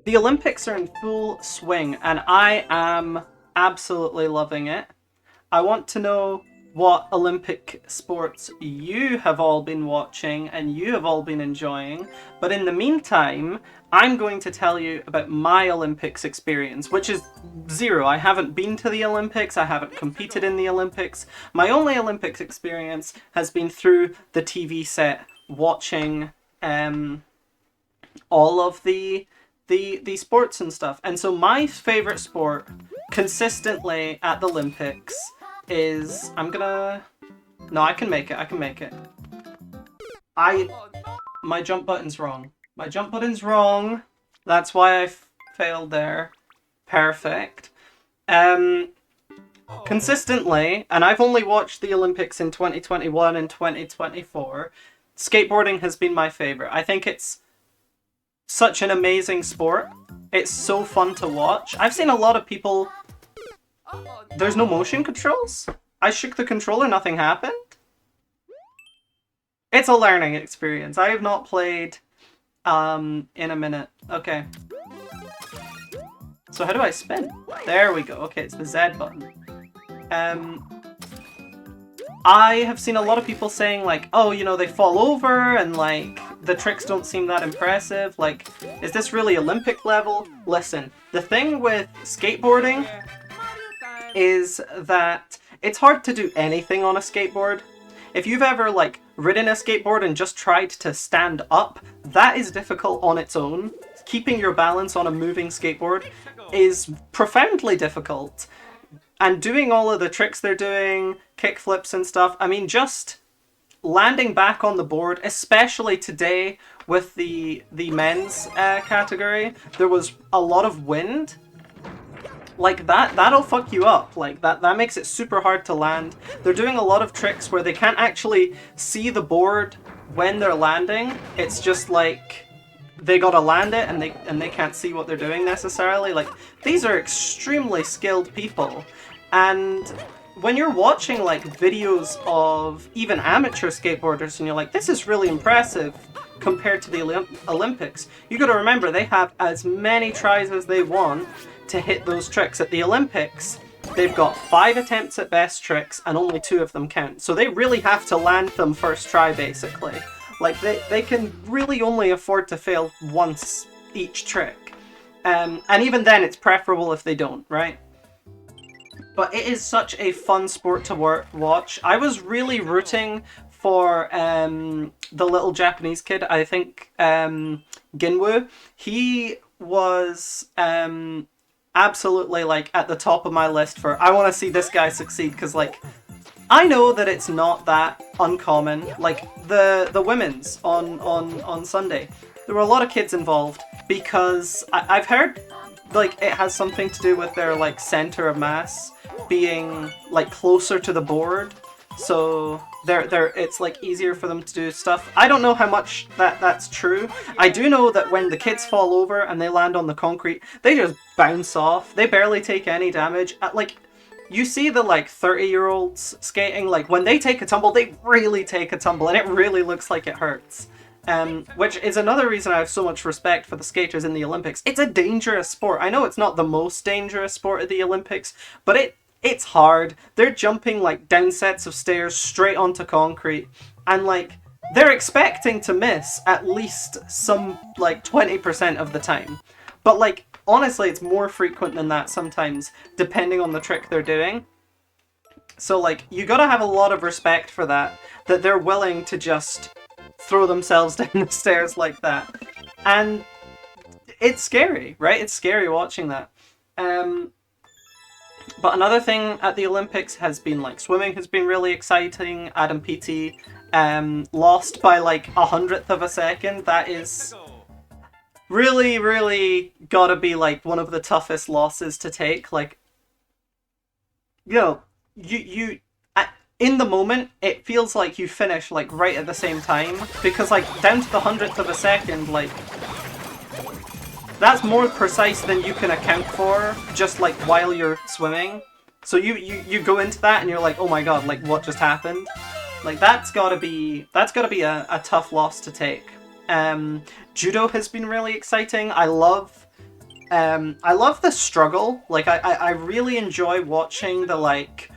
The Olympics are in full swing, and I am absolutely loving it. I want to know what Olympic sports you have all been watching and you have all been enjoying. But in the meantime, I'm going to tell you about my Olympics experience, which is zero. I haven't been to the Olympics, I haven't competed in the Olympics. My only Olympics experience has been through the TV set, watching all of the sports and stuff. And so my favorite sport consistently at the Olympics is no, I can make it. I can make it. I My jump button's wrong. My jump button's wrong. That's why I failed there. Perfect. Um Consistently, and I've only watched the Olympics in 2021 and 2024, skateboarding has been my favorite. I think it's such an amazing sport. It's so fun to watch. I've seen a lot of people. There's no motion controls? I shook the controller, nothing happened? It's a learning experience. I have not played in a minute. Okay. So how do I spin? There we go. Okay, it's the Z button. I have seen a lot of people saying like, oh, you know, they fall over and like the tricks don't seem that impressive. Like, is this really Olympic level? Listen, the thing with skateboarding is that it's hard to do anything on a skateboard. If you've ever like ridden a skateboard and just tried to stand up, that is difficult on its own. Keeping your balance on a moving skateboard is profoundly difficult. And doing all of the tricks they're doing, kick flips and stuff, I mean, just landing back on the board, especially today with the men's category, there was a lot of wind. Like that'll fuck you up. Like that makes it super hard to land. They're doing a lot of tricks where they can't actually see the board when they're landing. It's just like they gotta land it and they can't see what they're doing necessarily. Like, these are extremely skilled people. And when you're watching like videos of even amateur skateboarders and you're like, this is really impressive compared to the Olympics, you gotta remember they have as many tries as they want to hit those tricks. At the Olympics, they've got 5 attempts at best tricks and only 2 of them count. So they really have to land them first try, basically. Like, they can really only afford to fail once each trick. And even then, it's preferable if they don't, right? But it is such a fun sport to watch. I was really rooting for the little Japanese kid, I think Ginwoo. He was absolutely like at the top of my list for, I want to see this guy succeed, because like, I know that it's not that uncommon. Like the women's on Sunday, there were a lot of kids involved because I've heard like it has something to do with their like center of mass being like closer to the board, so they're it's like easier for them to do stuff. I don't know how much that's true. I do know that when the kids fall over and they land on the concrete, they just bounce off. They barely take any damage. Like, you see the like 30-year-olds skating, like when they take a tumble, they really take a tumble and it really looks like it hurts. Which is another reason I have so much respect for the skaters in the Olympics. It's a dangerous sport. I know it's not the most dangerous sport at the Olympics, but it's hard. They're jumping like down sets of stairs straight onto concrete, and like they're expecting to miss at least some like 20% of the time. But like, honestly, it's more frequent than that sometimes, depending on the trick they're doing. So like, you gotta have a lot of respect for that they're willing to just throw themselves down the stairs like that. And it's scary, right? It's scary watching that. But another thing at the Olympics has been like swimming has been really exciting. Adam Peaty lost by like 100th of a second. That is really, really gotta be like one of the toughest losses to take. Like, you know, you in the moment, it feels like you finish like right at the same time, because like down to the 100th of a second, like that's more precise than you can account for just like while you're swimming. So you go into that and you're like, oh my god, like what just happened? Like that's gotta be a tough loss to take. Judo has been really exciting. I love I love the struggle. Like, I really enjoy watching the, like,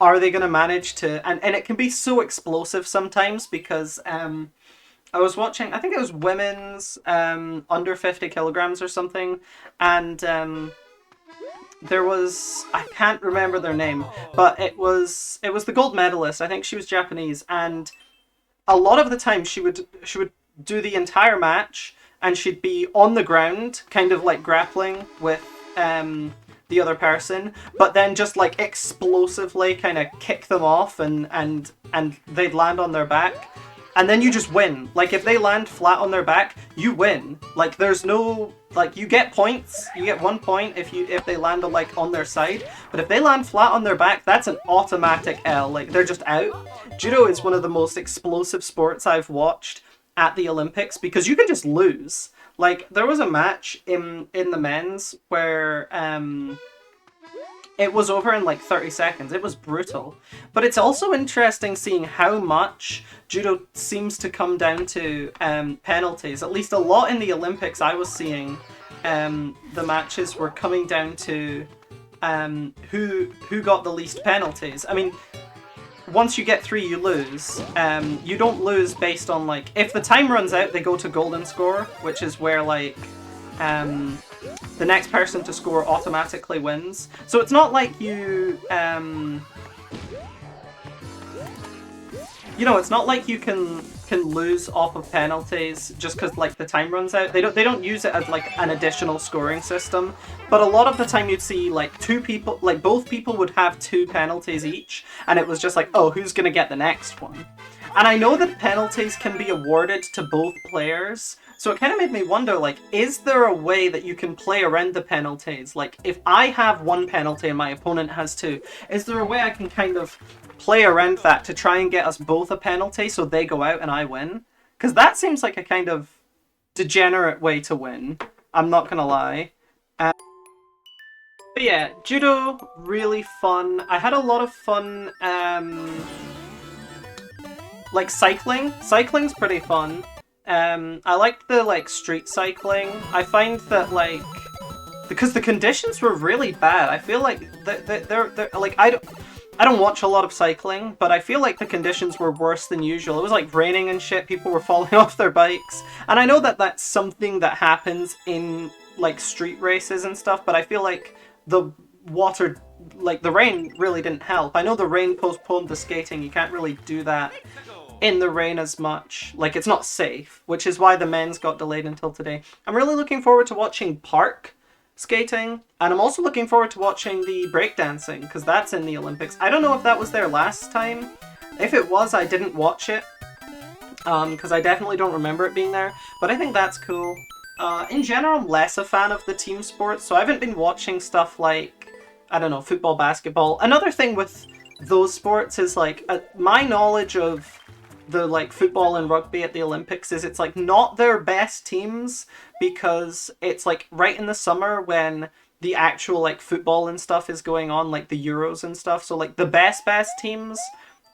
are they going to manage to... And it can be so explosive sometimes because I was watching, I think it was women's under 50 kilograms or something, and there was, I can't remember their name, but it was the gold medalist. I think she was Japanese, and a lot of the time she would do the entire match, and she'd be on the ground, kind of like grappling with the other person, but then just like explosively kind of kick them off, and they'd land on their back, and then you just win. Like, if they land flat on their back, you win. Like, there's no, like, you get points. You get 1 point if they land like on their side, but if they land flat on their back, that's an automatic L. Like, they're just out. Judo is one of the most explosive sports I've watched at the Olympics because you can just lose. Like, there was a match in the men's where it was over in like 30 seconds. It was brutal. But it's also interesting seeing how much judo seems to come down to penalties. At least a lot in the Olympics I was seeing, the matches were coming down to who got the least penalties. I mean, once you get 3, you lose. You don't lose based on, like, if the time runs out, they go to golden score, which is where, like, the next person to score automatically wins. So it's not like you, you know, it's not like you can lose off of penalties just because, like, the time runs out. They don't use it as, like, an additional scoring system. But a lot of the time you'd see, like, 2 people, like, both people would have 2 penalties each, and it was just like, oh, who's gonna get the next one? And I know that penalties can be awarded to both players, so it kind of made me wonder, like, is there a way that you can play around the penalties? Like, if I have 1 penalty and my opponent has 2, is there a way I can kind of play around that to try and get us both a penalty so they go out and I win? Because that seems like a kind of degenerate way to win. I'm not gonna lie. But yeah, judo, really fun. I had a lot of fun, like, cycling. Cycling's pretty fun. I liked the, like, street cycling. I find that, like, because the conditions were really bad. I feel like they're like, I don't watch a lot of cycling, but I feel like the conditions were worse than usual. It was like raining and shit, people were falling off their bikes. And I know that that's something that happens in, like, street races and stuff, but I feel like the water, like, the rain really didn't help. I know the rain postponed the skating, you can't really do that in the rain as much. Like, it's not safe, which is why the men's got delayed until today. I'm really looking forward to watching park skating, and I'm also looking forward to watching the breakdancing, because that's in the Olympics. I don't know if that was there last time. If it was, I didn't watch it, because I definitely don't remember it being there, but I think that's cool. In general, I'm less a fan of the team sports, so I haven't been watching stuff like, I don't know, football, basketball. Another thing with those sports is, like, my knowledge of the, like, football and rugby at the Olympics is it's, like, not their best teams, because it's, like, right in the summer when the actual, like, football and stuff is going on, like the Euros and stuff. So, like, the best teams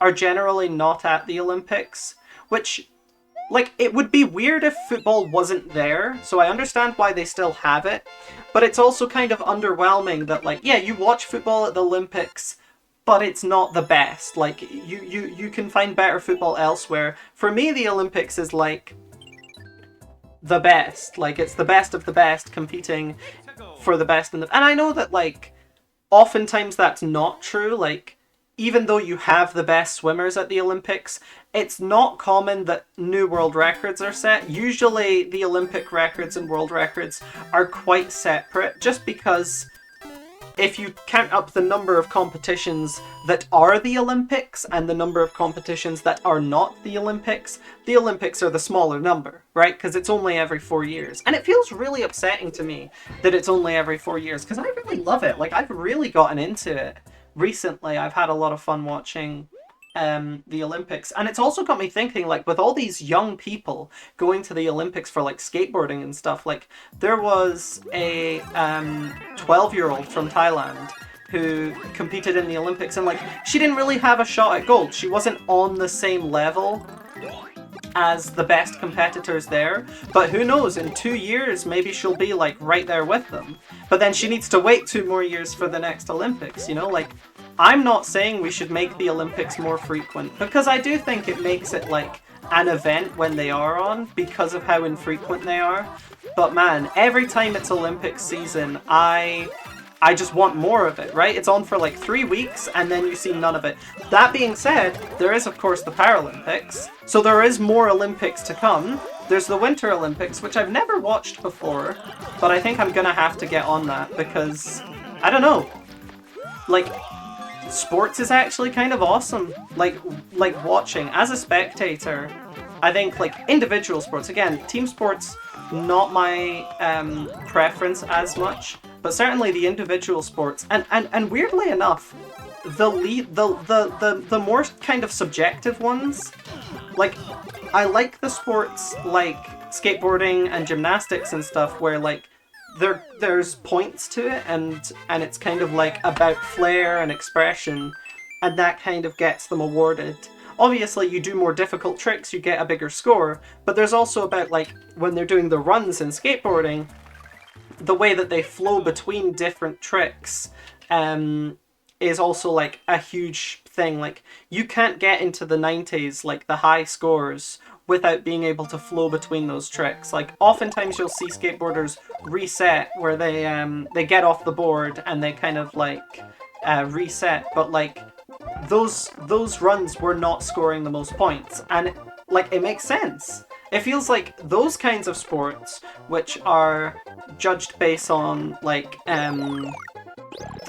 are generally not at the Olympics, which, like, it would be weird if football wasn't there, so I understand why they still have it, but it's also kind of underwhelming that, like, yeah, you watch football at the Olympics, but it's not the best. Like, you can find better football elsewhere. For me, the Olympics is, like, the best. Like, it's the best of the best competing for the best in the... And I know that, like, oftentimes that's not true. Like, even though you have the best swimmers at the Olympics, it's not common that new world records are set. Usually the Olympic records and world records are quite separate, just because if you count up the number of competitions that are the Olympics and the number of competitions that are not the Olympics are the smaller number, right? Because it's only every 4 years. And it feels really upsetting to me that it's only every 4 years, because I really love it. Like, I've really gotten into it recently. I've had a lot of fun watching the Olympics, and it's also got me thinking, like, with all these young people going to the Olympics for, like, skateboarding and stuff, like, there was a 12-year-old from Thailand who competed in the Olympics, and, like, she didn't really have a shot at gold. She wasn't on the same level as the best competitors there, but who knows, in 2 years maybe she'll be like right there with them. But then she needs to wait 2 more years for the next Olympics, you know? Like, I'm not saying we should make the Olympics more frequent, because I do think it makes it like an event when they are on because of how infrequent they are. But man, every time it's Olympics season, I just want more of it, right? It's on for like 3 weeks and then you see none of it. That being said, there is of course the Paralympics, so there is more Olympics to come. There's the Winter Olympics, which I've never watched before, but I think I'm gonna have to get on that because, I don't know, like, sports is actually kind of awesome. Like watching as a spectator. I think like individual sports, again, team sports, not my preference as much, but certainly the individual sports, and weirdly enough, the more kind of subjective ones, like I like the sports like skateboarding and gymnastics and stuff where like there's points to it and it's kind of like about flair and expression, and that kind of gets them awarded. Obviously you do more difficult tricks, you get a bigger score, but there's also about like when they're doing the runs in skateboarding, the way that they flow between different tricks is also like a huge thing. Like you can't get into the 90s, like the high scores, without being able to flow between those tricks. Like oftentimes you'll see skateboarders reset where they get off the board and they kind of like reset, but like those runs were not scoring the most points, and like it makes sense. It feels like those kinds of sports, which are judged based on like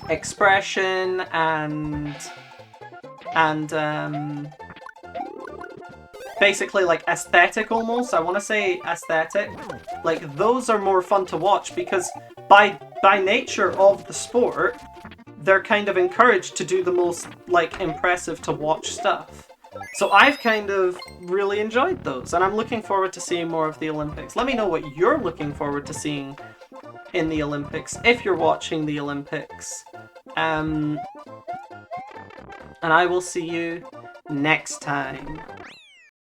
expression and basically like aesthetic almost. I want to say aesthetic. Like those are more fun to watch because by nature of the sport, they're kind of encouraged to do the most like impressive to watch stuff. So I've kind of really enjoyed those, and I'm looking forward to seeing more of the Olympics. Let me know what you're looking forward to seeing in the Olympics, if you're watching the Olympics. And I will see you next time.